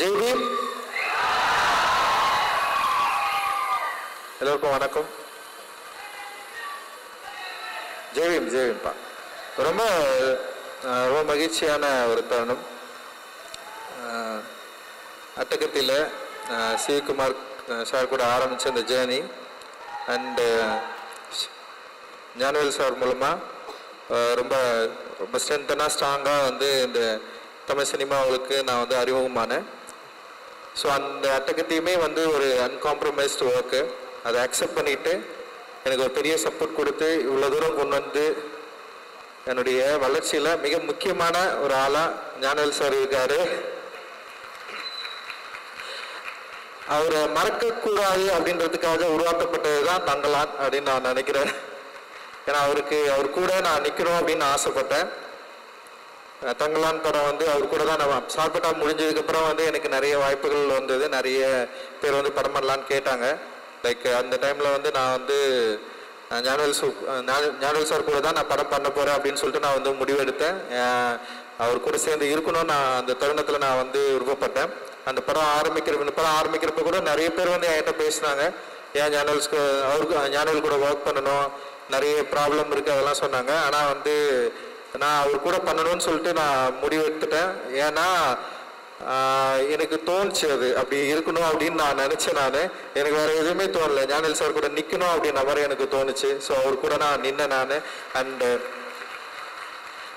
ஜெய் பீம். எல்லோருக்கும் வணக்கம். ஜெய் பீம். ஜெய் பீம்பா. ரொம்ப ரொம்ப மகிழ்ச்சியான ஒரு தருணம். அட்டகத்தியில் சிவகுமார் சார் கூட ஆரம்பித்த இந்த ஜேர்னி அண்டு ஞானவேல் சார் மூலமாக ரொம்ப ரொம்ப ஸ்ட்ராங்காக வந்து இந்த தமிழ் சினிமாவுக்கு நான் வந்து அறிமுகமானேன். ஸோ அந்த அட்டகத்தையுமே வந்து ஒரு அன்காம்ப்ரமைஸ்டு ஒர்க்கு, அதை அக்செப்ட் பண்ணிவிட்டு எனக்கு ஒரு பெரிய சப்போர்ட் கொடுத்து இவ்வளோ தூரம் கொண்டு வந்து என்னுடைய வளர்ச்சியில் மிக முக்கியமான ஒரு ஆளாக ஞானவேல் சார் இருக்கார். அவரை மறக்கக்கூடாது அப்படின்றதுக்காக உருவாக்கப்பட்டது தான் தங்கலான் அப்படின்னு நான் நினைக்கிறேன். ஏன்னா அவர் கூட நான் நிற்கணும் அப்படின்னு ஆசைப்பட்டேன். தங்கலான் படம் வந்து அவர் கூட தான் நான் சாப்பிட்டா முடிஞ்சதுக்கப்புறம் வந்து எனக்கு நிறைய வாய்ப்புகள் வந்தது. நிறைய பேர் வந்து படம் பண்ணலான்னு கேட்டாங்க. லைக் அந்த டைமில் வந்து நான் வந்து ஞானவேல் சார் கூட தான் நான் படம் பண்ண போகிறேன் அப்படின்னு சொல்லிட்டு நான் வந்து முடிவெடுத்தேன். அவர் கூட சேர்ந்து இருக்கணும்னு நான் அந்த தருணத்தில் நான் வந்து விருப்பப்பட்டேன். அந்த படம் ஆரம்பிக்கிறப்ப கூட நிறைய பேர் வந்து என்கிட்ட பேசினாங்க, ஏன் ஞானவேல் கூட ஒர்க் பண்ணணும், நிறைய ப்ராப்ளம் இருக்குது அதெல்லாம் சொன்னாங்க. ஆனால் வந்து நான் அவர் கூட பண்ணணும்னு சொல்லிட்டு நான் முடிவெடுத்துட்டேன். ஏன்னா எனக்கு தோணுச்சு அது அப்படி இருக்கணும் அப்படின்னு நான் நினச்சேன். எனக்கு வேறு எதுவுமே தோணலை, ஞானவேல் சார் கூட நிற்கணும் அப்படின்ற மாதிரி எனக்கு தோணுச்சு. ஸோ அவர் கூட நான் நின்னேன். அண்டு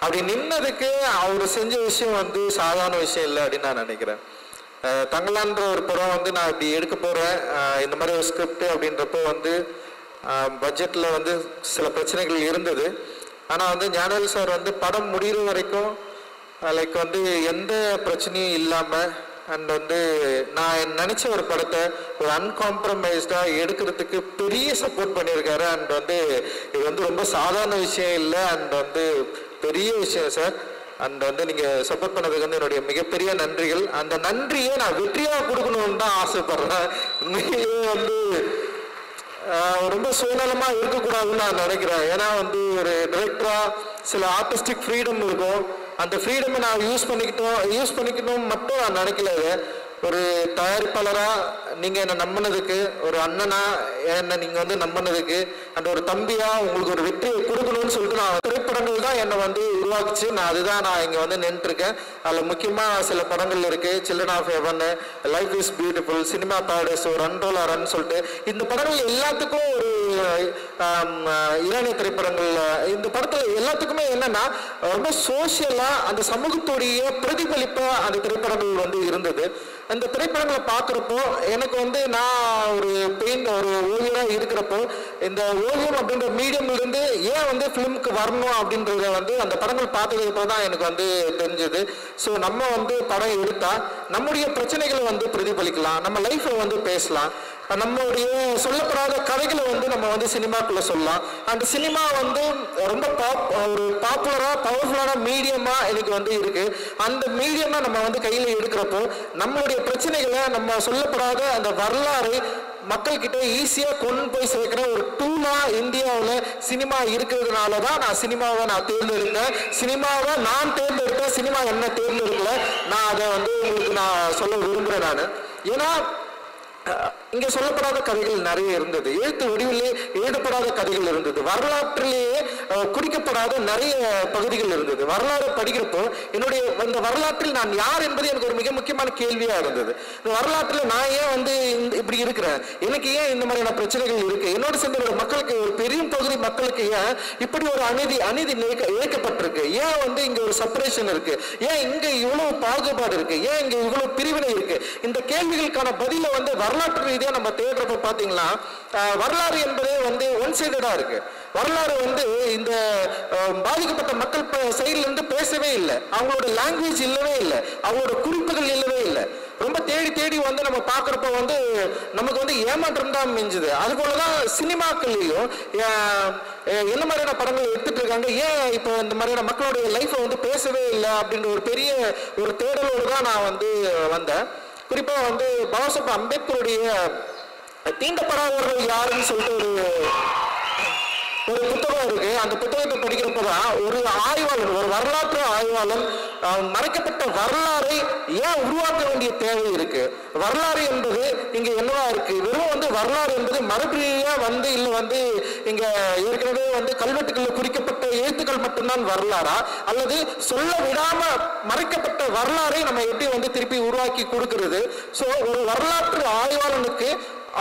அப்படி நின்னதுக்கு அவர் செஞ்ச விஷயம் வந்து சாதாரண விஷயம் இல்லை அப்படின்னு நான் நினைக்கிறேன். தங்கலான்ற ஒரு படம் வந்து நான் இப்படி எடுக்க போகிறேன், இந்த மாதிரி ஒரு ஸ்கிரிப்ட் அப்படின்றப்போ வந்து பட்ஜெட்டில் வந்து சில பிரச்சனைகள் இருந்தது. ஆனால் வந்து ஞானவேல் சார் வந்து படம் முடிகிற வரைக்கும் லைக் வந்து எந்த பிரச்சனையும் இல்லாமல் அண்ட் வந்து நான் நினச்ச ஒரு படத்தை ஒரு அன்காம்ப்ரமைஸ்டாக எடுக்கிறதுக்கு பெரிய சப்போர்ட் பண்ணியிருக்காரு. அண்ட் வந்து இது வந்து ரொம்ப சாதாரண விஷயம் இல்லை, அண்ட் வந்து பெரிய விஷயம் சார். அண்ட் வந்து நீங்கள் சப்போர்ட் பண்ணதுக்கு வந்து என்னுடைய மிகப்பெரிய நன்றிகள். அந்த நன்றியை நான் வெற்றியாக கொடுக்கணும்னு தான் ஆசைப்படுறேன். உண்மையிலேயே வந்து ரொம்ப சுயநலமாக இருக்கக்கூடாதுன்னு நான் நினைக்கிறேன். ஏன்னா வந்து ஒரு டிரெக்டராக சில ஆர்டிஸ்டிக் ஃப்ரீடம் இருக்கும். அந்த ஃப்ரீடமை நான் யூஸ் பண்ணிக்கணும் மட்டும் நான் நினைக்கல. ஒரு தயாரிப்பாளராக நீங்கள் என்னை நம்பினதுக்கு, ஒரு அண்ணனாக என்னை நீங்கள் வந்து நம்பினதுக்கு, அண்ட் ஒரு தம்பியாக உங்களுக்கு ஒரு வெற்றியை கொடுக்கணும்னு சொல்லிட்டு நான் திரைப்படங்கள் தான் என்னை வந்து உருவாக்குச்சு. அதுதான் நான் இங்கே வந்து நின்றுருக்கேன். அதில் முக்கியமாக சில படங்கள் இருக்குது, children of heaven, life is beautiful, cinema paradise, ஒரு ரன் ரன் சொல்லிட்டு இந்த படங்கள் எல்லாத்துக்கும் ஒரு ஈரானிய திரைப்படங்கள். இந்த படத்தில் எல்லாத்துக்குமே என்னென்னா ரொம்ப சோஷியலாக அந்த சமூகத்துடைய பிரதிபலிப்பாக அந்த திரைப்படங்கள் வந்து இருந்தது. அந்த திரைப்படங்களை பார்க்குறப்போ எனக்கு வந்து நான் ஒரு ஓவியராக இருக்கிறப்போ இந்த ஓவியம் அப்படின்ற மீடியம்லேருந்து ஏன் வந்து ஃபிலிமுக்கு வரணும் அப்படின்றத வந்து அந்த படங்கள் பார்த்ததுக்கு தான் எனக்கு வந்து தெரிஞ்சது. ஸோ நம்ம வந்து படம் எடுத்தால் நம்முடைய பிரச்சனைகளை வந்து பிரதிபலிக்கலாம், நம்ம லைஃப்பை வந்து பேசலாம், நம்மளுடைய சொல்லப்படாத கதைகளை வந்து நம்ம வந்து சினிமாக்குள்ளே சொல்லலாம். அந்த சினிமா வந்து ரொம்ப ஒரு பாப்புலராக பவர்ஃபுல்லான மீடியமாக எனக்கு வந்து இருக்குது. அந்த மீடியமாக நம்ம வந்து கையில் எடுக்கிறப்போ நம்மளுடைய பிரச்சனைகளை, நம்ம சொல்லப்படாத அந்த வரலாறை மக்கள்கிட்ட ஈஸியாக கொண்டு போய் சேர்க்குற ஒரு டூலாக இந்தியாவில் சினிமா இருக்கிறதுனால தான் நான் சினிமாவை தேர்ந்தெடுத்தேன். சினிமாவை நான் தேர்ந்தெடுத்தேன், சினிமா என்ன தேர்ந்தெடுக்கல. நான் அதை வந்து உங்களுக்கு நான் சொல்ல விரும்புகிறேன். ஏன்னா இங்கே சொல்லப்படாத கதைகள் நிறைய இருந்தது, எழுத்து வடிவிலே எழுதப்படாத கதைகள் இருந்தது, வரலாற்றிலேயே குறிக்கப்படாத நிறைய பகுதிகள் இருந்தது. வரலாறு படிக்கிறப்போ என்னுடைய அந்த வரலாற்றில் நான் யார் என்பது எனக்கு ஒரு மிக முக்கியமான கேள்வியாக இருந்தது. இந்த வரலாற்றில் நான் ஏன் வந்து இப்படி இருக்கிறேன், எனக்கு ஏன் இந்த மாதிரியான பிரச்சனைகள் இருக்கு, என்னோட சேர்ந்த மக்களுக்கு ஒரு பெரிய பகுதி மக்களுக்கு ஏன் இப்படி ஒரு அநீதி இழைக்கப்பட்டிருக்கு, ஏன் வந்து இங்கே ஒரு செப்பரேஷன் இருக்கு, ஏன் இங்கே இவ்வளவு பாகுபாடு இருக்கு, ஏன் இங்கே இவ்வளவு பிரிவினை இருக்கு, இந்த கேள்விகளுக்கான பதிலை வந்து வரலாற்று ரீதியாக நம்ம தேடுறப்ப பார்த்தீங்கன்னா வரலாறு என்பதே வந்து ஒன் சைடடாக இருக்கு. வரலாறு வந்து இந்த பாதிக்கப்பட்ட மக்கள் சைட்லேருந்து பேசவே இல்லை, அவங்களோட லாங்குவேஜ் இல்லவே இல்லை, அவங்களோட குறிப்புகள் இல்லவே இல்லை. ரொம்ப தேடி வந்து நம்ம பார்க்குறப்ப வந்து நமக்கு வந்து ஏமாற்றம் தான் மிஞ்சுது. அதுபோலதான் சினிமாக்கள்லையும் என்ன மாதிரியான படங்கள் எடுத்துட்டு இருக்காங்க, ஏன் இப்போ இந்த மாதிரியான மக்களுடைய லைஃப்பை வந்து பேசவே இல்லை அப்படின்ற ஒரு பெரிய ஒரு தேடலோடு தான் நான் வந்து வந்தேன். குறிப்பாக வந்து பாபாசாஹேப் அம்பேத்கருடைய தீண்டப்படாதவர்கள் யாருன்னு சொல்லிட்டு ஒரு புத்தகம் இருக்கு. அந்த புத்தகத்தை படிக்கிறப்பதான் ஒரு ஆய்வாளர், ஒரு வரலாற்று ஆய்வாளர் மறைக்கப்பட்ட வரலாறை ஏன் உருவாக்க வேண்டிய தேவை இருக்கு. வரலாறு என்பது இங்க என்னவா இருக்கு, வெறும் வந்து வரலாறு என்பது மரபிரியா வந்து இல்ல வந்து இங்க ஏற்கனவே வந்து கல்வெட்டுகள்ல குறிக்கப்பட்ட எழுத்துக்கள் மட்டும்தான் வரலாறா, அல்லது சொல்ல விடாம மறைக்கப்பட்ட வரலாறை நம்ம எப்படி வந்து திருப்பி உருவாக்கி கொடுக்கிறது. ஸோ ஒரு வரலாற்று ஆய்வாளனுக்கு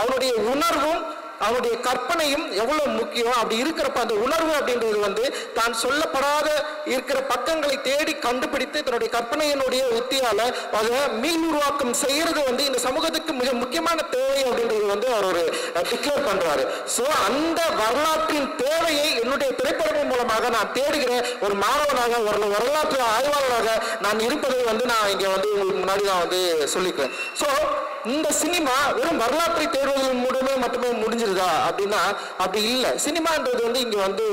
அவனுடைய உணர்வும் அவனுடைய கற்பனையும் எவ்வளவு முக்கியம். அப்படி இருக்கிறப்ப அந்த உணர்வு அப்படின்றது வந்து தான் சொல்லப்படாத இருக்கிற பக்கங்களை தேடி கண்டுபிடித்து தன்னுடைய கற்பனையினுடைய உத்தியால அதை மீள் உருவாக்கம் செய்யறது வந்து இந்த சமூகத்துக்கு மிக முக்கியமான தேவை அப்படின்றது வந்து அவர் ஒரு டிக்ளேர் பண்றாரு. ஸோ அந்த வரலாற்றின் தேவையை என்னுடைய திரைப்படத்தின் மூலமாக நான் தேடுகிற ஒரு மாணவனாக, ஒரு வரலாற்று ஆய்வாளராக நான் இருப்பதை வந்து நான் இங்க வந்து உங்களுக்கு முன்னாடி நான் வந்து சொல்லிக்கிறேன். ஸோ இந்த சினிமா வெறும் வரலாற்றை தேர்வுகள் மூலமே மட்டுமே முடிஞ்சிருதா அப்படின்னா அப்படி இல்லை. சினிமான்றது வந்து இங்க வந்து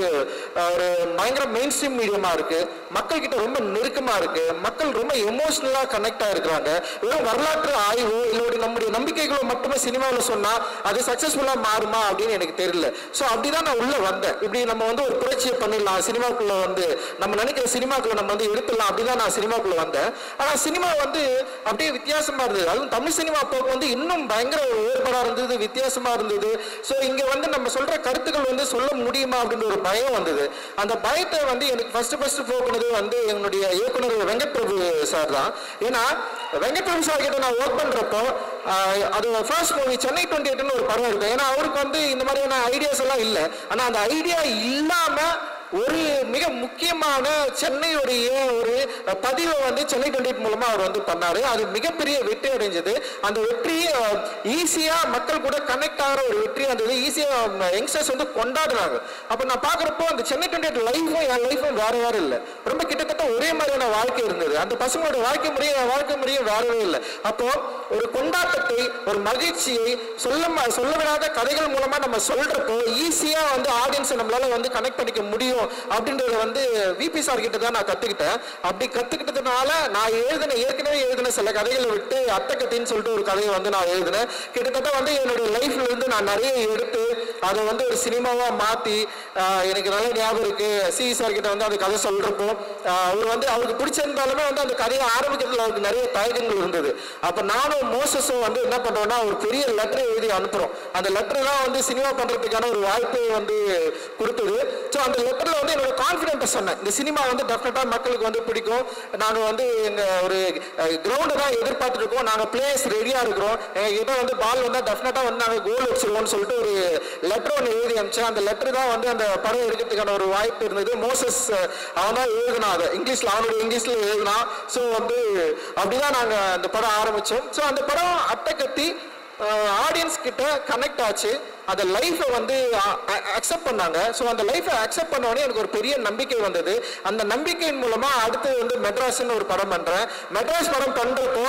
ஒரு பயங்கர மெயின் ஸ்ட்ரீம் மீடியமா இருக்கு, மக்கள் கிட்ட ரொம்ப நெருக்கமா இருக்கு, மக்கள் ரொம்ப எமோஷனலா கனெக்ட் ஆயிருக்கிறாங்க. வெறும் வரலாற்று ஆய்வு இல்லை நம்முடைய நம்பிக்கைகளை மட்டுமே சினிமாவில் சொன்னா அது சக்சஸ்ஃபுல்லா மாறுமா அப்படின்னு எனக்கு தெரியல. ஸோ அப்படிதான் நான் உள்ள வந்தேன். இப்படி நம்ம வந்து ஒரு புரட்சியை பண்ணிடலாம் சினிமாக்குள்ள, வந்து நம்ம நினைக்கிற சினிமாக்குள்ள நம்ம வந்து எடுத்துடலாம், அப்படிதான் நான் சினிமாக்குள்ள வந்தேன். ஆனா சினிமா வந்து அப்படியே வித்தியாசமா இருந்தது. அதுவும் தமிழ் சினிமா வந்து இன்னும் பயங்கர வேறுபாடா இருந்தது, வித்தியாசமா இருந்தது. ஸோ இங்க வந்து நம்ம சொல்ற கருத்துக்கள் வந்து சொல்ல முடியுமா அப்படின்ற ஒரு பயம் வந்தது. அந்த பயத்தை வந்து எனக்கு ஃபர்ஸ்ட் போக்குனது வந்து என்னுடைய இயக்குனர் வெங்கட் பிரபு சார் தான். ஏன்னா வெங்கட் பிரபு சார் கிட்ட நான் ஒர்க் பண்றப்போ அது ஃபர்ஸ்ட் மூவி சென்னை 28 ஒரு படம் இருக்கு. ஏன்னா அவருக்கு வந்து இந்த மாதிரியான ஐடியாஸ் எல்லாம் இல்லை. ஆனா அந்த ஐடியா இல்லாம ஒரு மிக முக்கியமான சென்னையுடைய ஒரு பதிவை வந்து சென்னை 28 மூலமா அவர் வந்து பண்ணாரு. அது மிகப்பெரிய வெற்றி அடைஞ்சது. அந்த வெற்றி ஈஸியா மக்கள் கூட கனெக்ட் ஆகிற ஒரு வெற்றி இருந்தது. ஈஸியா யங்ஸ்டர்ஸ் வந்து கொண்டாடுறாங்க. அப்ப நான் பாக்குறப்போ அந்த சென்னை 28 லைஃபும் என் லைஃபும் வேற வேற இல்லை, ரொம்ப கிட்டத்தட்ட ஒரே மாதிரியான வாழ்க்கை இருந்தது. அந்த பசங்களோட வாழ்க்கை முறையும் வேறவே இல்லை. அப்போ ஒரு கொண்டாட்டத்தை, ஒரு மகிழ்ச்சியை சொல்ல விடாத கதைகள் மூலமா நம்ம சொல்றப்போ ஈஸியா வந்து ஆடியன்ஸை நம்மளால வந்து கனெக்ட் பண்ணிக்க முடியும் அப்படின்றத வந்து விபி சார் கிட்ட தான் நான் கத்துக்கிட்டேன். அப்படி கத்துக்கிட்டதுனால நான் ஏற்கனவே எழுதின சில கதைகளை விட்டு அட்டக்கத்தின்னு சொல்லிட்டு ஒரு கதையை வந்து நான் எழுதினேன். கிட்டத்தட்ட வந்து என்னுடைய லைஃப்ல இருந்து நான் நிறைய எடுத்து அதை வந்து ஒரு சினிமாவா மாத்தி, எனக்கு நல்ல ஞாபகம் இருக்கு சி சார் கிட்ட வந்து அந்த கதை சொல்றப்போ அவர் வந்து அவருக்கு பிடிச்சிருந்தாலுமே வந்து அந்த கதையை ஆரம்பிக்கிறதுல அவருக்கு நிறைய தயக்கங்கள் இருந்தது. அப்ப நானும் மோசஸும் வந்து என்ன பண்றோம்னா ஒரு பெரிய லெட்டர் எழுதி அனுப்புறோம். அந்த லெட்டர் தான் வந்து சினிமா பண்றதுக்கான ஒரு வாய்ப்பை வந்து கொடுத்தது. ஸோ அந்த லெட்டர்ல வந்து என்னோட கான்ஃபிடென்ட்டை சொன்னேன், இந்த சினிமா வந்து டெஃபினட்டா மக்களுக்கு வந்து பிடிக்கும், நாங்க வந்து எங்க ஒரு கிரவுண்டை தான் எதிர்பார்த்துட்டு இருக்கோம், நாங்க பிளேயர்ஸ் ரெடியா இருக்கிறோம், எங்ககிட்ட வந்து பால் வந்தா டெஃபினட்டா வந்து நாங்க கோல் வச்சிருவோம்னு சொல்லிட்டு ஒரு லெட்டர் ஒன்று எழுதி அனுப்பிச்சேன். அந்த லெட்டர் தான் வந்து அந்த படம் எடுக்கிறதுக்கான ஒரு வாய்ப்பு இருந்தது. மோசஸ் அவன் தான் எழுதினா, அதை அவனுடைய இங்கிலீஷ்ல எழுதினா. ஸோ வந்து அப்படிதான் நாங்க அந்த படம் ஆரம்பிச்சோம். ஸோ அந்த படம் அட்டக்கத்தி ஆடியன்ஸ் கிட்ட கனெக்ட் ஆச்சு. அந்த லைஃபை வந்து அக்செப்ட் பண்ணாங்க. ஸோ அந்த லைஃபை அக்செப்ட் பண்ணோடனே எனக்கு ஒரு பெரிய நம்பிக்கை வந்தது. அந்த நம்பிக்கையின் மூலமா அடுத்து வந்து மெட்ராஸ்ன்னு ஒரு படம் பண்றேன். மெட்ராஸ் படம் பண்றப்போ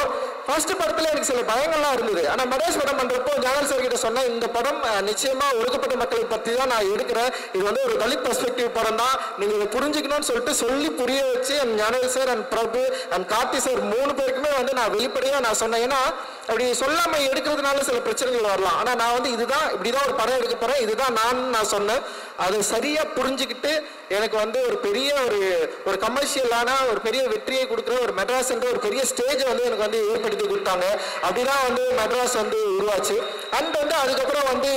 ஃபர்ஸ்ட் படத்துல எனக்கு சில பயங்கள்லாம் இருந்தது. ஆனா மெட்ராஸ் படம் பண்றப்போ ஜானல் சார் கிட்ட சொன்னேன், இந்த படம் நிச்சயமா ஒடுக்கப்பட்ட மக்களை பத்தி தான் நான் எடுக்கிறேன், இது வந்து ஒரு தலித் பெர்ஸ்பெக்டிவ் படம் தான், நீங்க இதை புரிஞ்சுக்கணும்னு சொல்லிட்டு சொல்லி புரிய வச்சு Janal sir and Prabhu and Karthi sir 3 பேருக்குமே வந்து நான் வெளிப்படையா நான் சொன்னேன். ஏன்னா அப்படி சொல்லாம எடுக்கிறதுனால சில பிரச்சனைகள் வரலாம். ஆனா நான் வந்து இதுதான் இப்படிதான் ஒரு படம் எடுக்க போறேன், இதுதான் நான் சொன்னேன். அதை சரியா புரிஞ்சுக்கிட்டு எனக்கு வந்து ஒரு பெரிய ஒரு கமர்ஷியலான ஒரு பெரிய வெற்றியை கொடுக்குற ஒரு மெட்ராஸ் என்ற ஒரு பெரிய ஸ்டேஜ் வந்து எனக்கு வந்து ஏற்படுத்தி கொடுத்தாங்க. அப்படிதான் வந்து மெட்ராஸ் வந்து உருவாச்சு. அண்ட் வந்து அதுக்கப்புறம் வந்து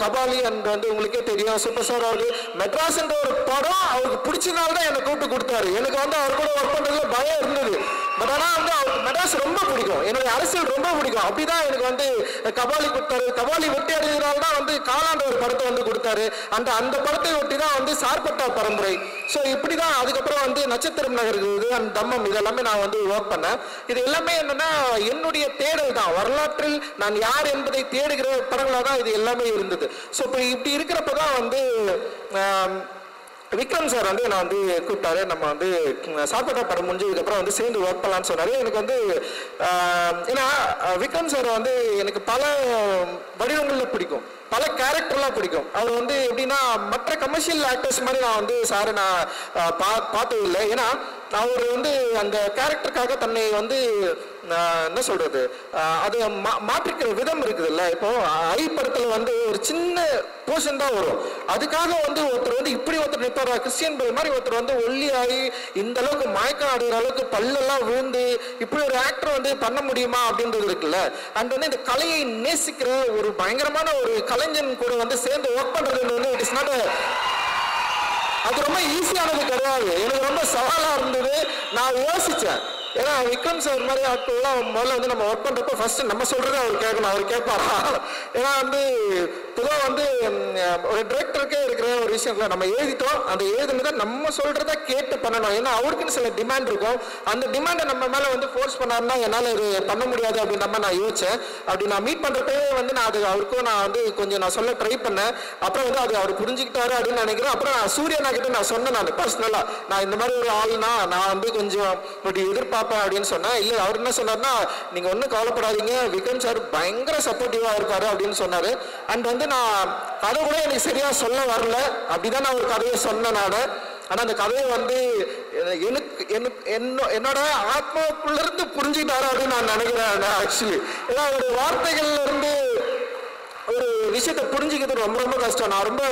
கபாலி அண்ட் வந்து உங்களுக்கே தெரியும் சூப்பர் ஸ்டார் அவருக்கு மெட்ராஸ் என்ற ஒரு படம் அவருக்கு பிடிச்சதுனால தான் என்னை கூப்பிட்டு கொடுத்தாரு. எனக்கு வந்து அவர் கூட ஒர்க் பண்றதுல பயம் இருந்தது. பட் ஆனால் வந்து அவருக்கு மெட்ராஸ் ரொம்ப பிடிக்கும், என்னுடைய அரசியல் ரொம்ப பிடிக்கும். அப்படிதான் எனக்கு வந்து கபாலி கொடுத்தாரு. கபாலி வெட்டி அடைஞ்சதுனால தான் வந்து காலாண்ட ஒரு படத்தை வந்து கொடுத்தாரு. அந்த படத்தை ஒட்டி தான் வந்து சார்பட்டா பரம்பரை. ஸோ இப்படிதான் அதுக்கப்புறம் வந்து நட்சத்திரம் நகர்கிறது அண்ட் தம்மம் இதெல்லாமே நான் வந்து ஒர்க் பண்ணேன். இது எல்லாமே என்னன்னா என்னுடைய தேடல் தான், வரலாற்றில் நான் யார் என்பதை தேடுகிற படங்களாக தான் இது எல்லாமே இருந்தது. ஸோ இப்போ இப்படி இருக்கிறப்ப தான் வந்து விக்ரம் சார் வந்து நான் வந்து கூப்பிட்டாரு, நம்ம வந்து சார்பட்டா படம் முடிஞ்சதுக்கப்புறம் வந்து சேர்ந்து ஒர்க் பண்ணலான்னு சொன்னாரு. எனக்கு வந்து ஏன்னா விக்ரம் சார் வந்து எனக்கு பல வடிவங்களில் பிடிக்கும். பல கேரக்டர்லாம் பிடிக்கும். அவர் வந்து எப்படின்னா மற்ற கமர்ஷியல் ஆக்டர்ஸ் மாதிரி நான் வந்து சாரை நான் பார்த்தது இல்லை. ஏன்னா அவர் வந்து அந்த கேரக்டருக்காக தன்னை வந்து என்ன சொல்றது அது மாற்றிக்கிற விதம் இருக்குதுல்ல. இப்போ ஐ படத்துல வந்து ஒரு சின்ன போர்ஷன் தான் வரும், அதுக்காக வந்து ஒருத்தர் வந்து இப்படி ஒருத்தர் நிற்பார், கிறிஸ்டியன் பெல் மாதிரி ஒருத்தர் வந்து ஒல்லியாகி இந்த அளவுக்கு மயக்கம் அடைகிற அளவுக்கு பல்லெல்லாம் விழுந்து இப்படி ஒரு ஆக்டர் வந்து பண்ண முடியுமா அப்படின்றது இருக்குல்ல. அண்ட் வந்து இந்த கலையை நேசிக்கிற ஒரு பயங்கரமான ஒரு கலைஞன் கூட வந்து சேர்ந்து ஒர்க் பண்றது வந்து இட் இஸ் நாட் அது ரொம்ப ஈஸியானது கிடையாது. எனக்கு ரொம்ப சவாலாக இருந்தது. நான் யோசித்தேன், ஏன்னா விக்ரம் சார் மாதிரி ஆட்கள்லாம் முதல்ல வந்து நம்ம ஒர்க் பண்ணுறப்போ ஃபர்ஸ்ட் நம்ம சொல்கிறத அவர் கேட்கணும், அவர் கேட்பாரா? ஏன்னா வந்து பொதுவாக வந்து ஒரு டிரெக்டருக்கே இருக்கிற ஒரு விஷயம் நம்ம எழுதிட்டோம், அந்த எழுதுனதை நம்ம சொல்கிறத கேட்டு பண்ணணும். ஏன்னா அவருக்குன்னு சில டிமாண்ட் இருக்கும், அந்த டிமாண்டை நம்ம மேலே வந்து ஃபோர்ஸ் பண்ணாருன்னா என்னால் இது பண்ண முடியாது அப்படின்ற மாதிரி நான் யோசித்தேன். அப்படி நான் மீட் பண்ணுறப்பவே வந்து நான் அது அவருக்கும் நான் வந்து கொஞ்சம் நான் சொல்ல ட்ரை பண்ணேன். அப்புறம் வந்து அது அவர் புரிஞ்சுக்கிட்டாரு அப்படின்னு நினைக்கிறேன். அப்புறம் நான் சூர்யா கிட்ட நான் சொன்னேன், நான் பர்சனலாக நான் இந்த மாதிரி ஒரு ஆள்னா நான் வந்து கொஞ்சம் இப்படி எதிர்பார்ப்பேன் அப்படின்னு சொன்னேன். இல்லை அவர் என்ன சொன்னார்னா, நீங்கள் ஒன்றும் கவலைப்படாதீங்க, விக்ரம் சார் பயங்கர சப்போர்ட்டிவாக இருப்பாரு அப்படின்னு சொன்னார். அண்ட் வந்து நான் கதை கூட எனக்கு சரியாக சொல்ல வரல, அப்படிதான் நான் ஒரு கதையை சொன்னேன் நான். ஆனால் அந்த கதையை வந்து என்னோட ஆத்மாவுக்குள்ளேருந்து புரிஞ்சுக்கிட்டாரு அப்படின்னு நான் நினைக்கிறேன் ஆக்சுவலி. ஏன்னா அவருடைய வார்த்தைகள்ல இருந்து ஒரு விஷயத்தை புரிஞ்சுக்கிறது ரொம்ப ரொம்ப கஷ்டம். நான் ரொம்ப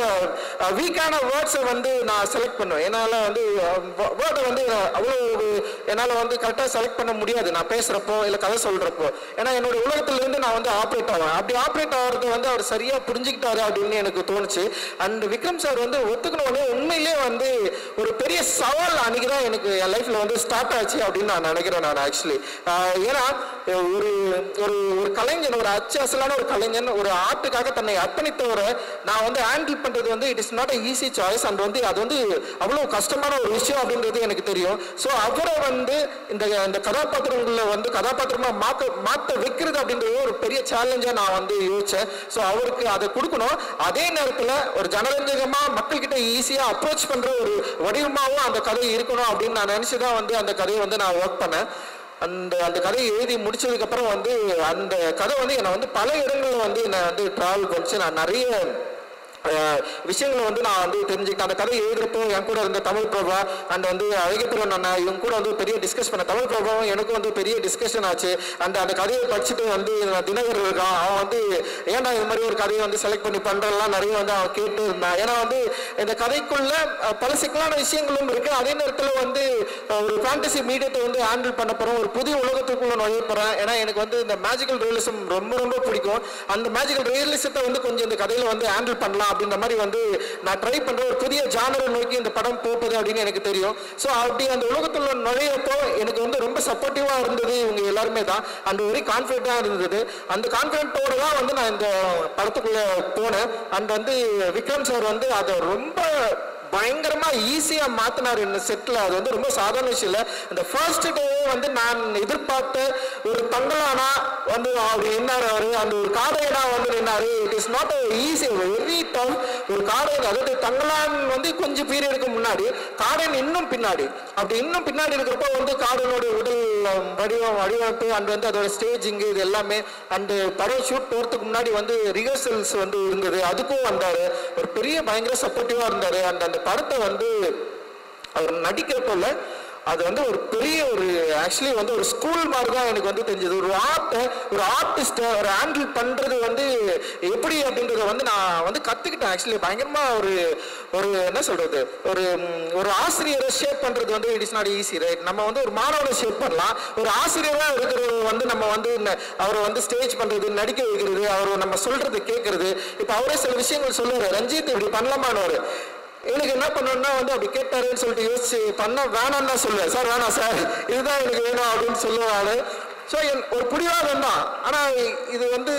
வீக்கான வேர்ட்ஸை வந்து நான் செலக்ட் பண்ணுவேன். என்னால் வந்து வேர்டை வந்து அவ்வளோ என்னால் வந்து கரெக்டாக செலக்ட் பண்ண முடியாது நான் பேசுகிறப்போ இல்லை கதை சொல்கிறப்போ. ஏன்னா என்னுடைய உலகத்துலேருந்து நான் வந்து ஆப்ரேட் ஆவேன். அப்படி ஆப்ரேட் ஆகிறது வந்து அவர் சரியாக புரிஞ்சுக்கிட்டாரு அப்படின்னு எனக்கு தோணுச்சு. அண்ட் விக்ரம் சார் வந்து ஒத்துக்கணுன்னே உண்மையிலே வந்து ஒரு பெரிய சவால் அன்றைக்கி தான் எனக்கு என் லைஃப்பில் வந்து ஸ்டார்ட் ஆச்சு அப்படின்னு நான் நினைக்கிறேன் நான் ஆக்சுவலி. ஏன்னா ஒரு ஒரு கலைஞன், ஒரு அச்சலான ஒரு கலைஞன் ஒரு ஆர்ட்டுக்காக தன்னை அர்ப்பணித்தவரை நான் வந்து ஹேண்டில் பண்ணுறது வந்து it is not a easy choice. And வந்து அது வந்து அவ்வளோ கஷ்டமான ஒரு விஷயம் அப்படின்றது எனக்கு தெரியும். ஸோ அவரை வந்து இந்த கதாபாத்திரங்களில் வந்து கதாபாத்திரமாக மாற்ற வைக்கிறது அப்படின்றது ஒரு பெரிய சேலஞ்சாக நான் வந்து யோசித்தேன். ஸோ அவருக்கு அதை கொடுக்கணும், அதே நேரத்தில் ஒரு ஜனரஞ்சகமாக மக்கள்கிட்ட ஈஸியாக அப்ரோச் பண்ணுற ஒரு வடிவமாகவும் அந்த கதை இருக்கணும் அப்படின்னு நான் நினச்சி தான் வந்து அந்த கதையை வந்து நான் ஒர்க் பண்ணேன். அந்த கதையை எழுதி முடிச்சதுக்கப்புறம் வந்து அந்த கதை வந்து என்னை வந்து பல இடங்களில் வந்து என்னை வந்து ட்ராவல் பண்ணிச்சு. நான் நிறைய விஷயங்களை வந்து நான் வந்து தெரிஞ்சுக்கிட்டேன். அந்த கதை எழுதுறப்போ என் கூட இருந்த தமிழ் பிரபா அண்ட் வந்து அழகப்புறம் அண்ணா இவங்க கூட வந்து பெரிய டிஸ்கஸ் பண்ண. தமிழ் பிரபாவும் எனக்கும் வந்து பெரிய டிஸ்கஷன் ஆச்சு. அந்த கதையை படிச்சுட்டு வந்து தினகர் இருக்கான், அவன் வந்து ஏன்டா இது மாதிரி ஒரு கதையை வந்து செலக்ட் பண்ணி பண்ணுறலாம் நிறைய வந்து அவன் கேட்டு இருந்தான். ஏன்னா வந்து இந்த கதைக்குள்ள பல சிக்கலான விஷயங்களும் இருக்கு. அதே நேரத்தில் வந்து ஒரு ஃபேண்டசி மீடியத்தை வந்து ஹேண்டில் பண்ண போகிறோம், ஒரு புதிய உலகத்துக்குள்ள நுழைய போகிறேன். ஏன்னா எனக்கு வந்து இந்த மேஜிக்கல் ரியலிசம் ரொம்ப ரொம்ப பிடிக்கும். அந்த மேஜிக்கல் ரியலிசத்தை வந்து கொஞ்சம் இந்த கதையில் வந்து ஹேண்டில் பண்ணலாம் அப்படின்ற மாதிரி வந்து நான் ட்ரை பண்ற ஒரு புதிய ஜானரை நோக்கி இந்த படம் போகுது அப்படின்னு எனக்கு தெரியும். ஸோ அப்படி அந்த உலகத்துல நுழையப்போ எனக்கு வந்து ரொம்ப சப்போர்ட்டிவா இருந்தது இவங்க எல்லாருமே தான். அந்த வெரி கான்ஃபிடென்ட்டா இருந்தது. அந்த கான்ஃபிடென்ட்டோட தான் வந்து நான் இந்த படத்துக்குள்ள போனேன். அண்ட் வந்து விக்ரம் சார் வந்து அதை ரொம்ப பயங்கரமா ஈஸியா மாத்தினார் இந்த செட்ல. அது வந்து ரொம்ப சாதாரண விஷயம் இல்லை. இந்த ஃபர்ஸ்ட் டே வந்து நான் எதிர்பார்த்த ஒரு தங்கலானா வந்து அவர் நின்னாரு, அவரு அந்த ஒரு காடையனா வந்து நின்னாரு. It is not easy, very tough. ஒரு காடையன், அதாவது தங்கலான் வந்து கொஞ்சம் பீரியடுக்கு முன்னாடி, காடையன் இன்னும் பின்னாடி. அப்படி இன்னும் பின்னாடி இருக்கிறப்ப வந்து காடையனோட உடல் வடிவமைப்பு அண்ட் வந்து அதோட ஸ்டேஜிங் இது எல்லாமே அண்டு படம் ஷூட் போகிறதுக்கு முன்னாடி வந்து ரிஹர்சல்ஸ் வந்து இருந்தது, அதுக்கும் வந்தார். ஒரு பெரிய பயங்கர சப்போர்ட்டிவாக இருந்தார். அந்த படத்தை வந்து அவர் நடிக்கிறப்போல அது வந்து ஒரு பெரிய ஒரு ஆக்சுவலி வந்து ஒரு ஸ்கூல் மாதிரி தான் எனக்கு வந்து தெரிஞ்சது. ஒரு ஆர்டிஸ்ட்டை ஒரு ஹேண்டில் பண்ணுறது வந்து எப்படி அப்படின்றத வந்து நான் வந்து கற்றுக்கிட்டேன். ஆக்சுவலி பயங்கரமாக ஒரு என்ன சொல்கிறது, ஒரு ஆசிரியரை ஷேப் பண்ணுறது வந்து it is not easy right. நம்ம வந்து ஒரு மாணவனை ஷேப் பண்ணலாம், ஒரு ஆசிரியராக இருக்கிறது வந்து நம்ம வந்து அவரை வந்து ஸ்டேஜ் பண்ணுறது, நடிக்க வைக்கிறது, அவர் நம்ம சொல்கிறது கேட்குறது. இப்போ அவரே சில விஷயங்கள் சொல்லுவார், ரஞ்சித் இப்படி பண்ணலாமான்னு. எனக்கு என்ன பண்ணணும்னா வந்து அப்படி கேட்டாருன்னு சொல்லிட்டு யோசிச்சு பண்ண வேணான்னு தான் சொல்லுவேன். சார் வேணாம் சார், இதுதான் எனக்கு வேணும் அப்படின்னு சொல்லுவாரு. ஸோ ஒரு பிடிவாதம் தான். ஆனால் இது வந்து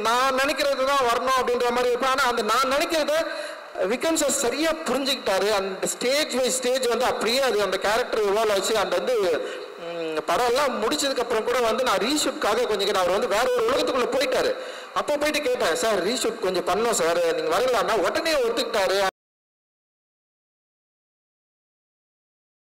நான் நினைக்கிறது தான் வரணும் அப்படின்ற மாதிரி இருப்பேன். ஆனால் அந்த நான் நினைக்கிறத விக்ரம் சார் சரியாக புரிஞ்சுக்கிட்டாரு. அந்த ஸ்டேஜ் பை ஸ்டேஜ் வந்து அப்படியே அது அந்த கேரக்டர் இவால்வ் ஆச்சு. அந்த வந்து படம் எல்லாம் முடிச்சதுக்கு அப்புறம் கூட வந்து நான் ரீஷூட்காக கொஞ்சம் அவர் வந்து வேற ஒரு உலகத்துக்குள்ள போயிட்டாரு. அப்போ போயிட்டு கேட்டேன், சார் ரீஷூட் கொஞ்சம் பண்ணோம் சார், நீங்கள் வரலாம்னா உடனே ஒத்துக்கிட்டாரு.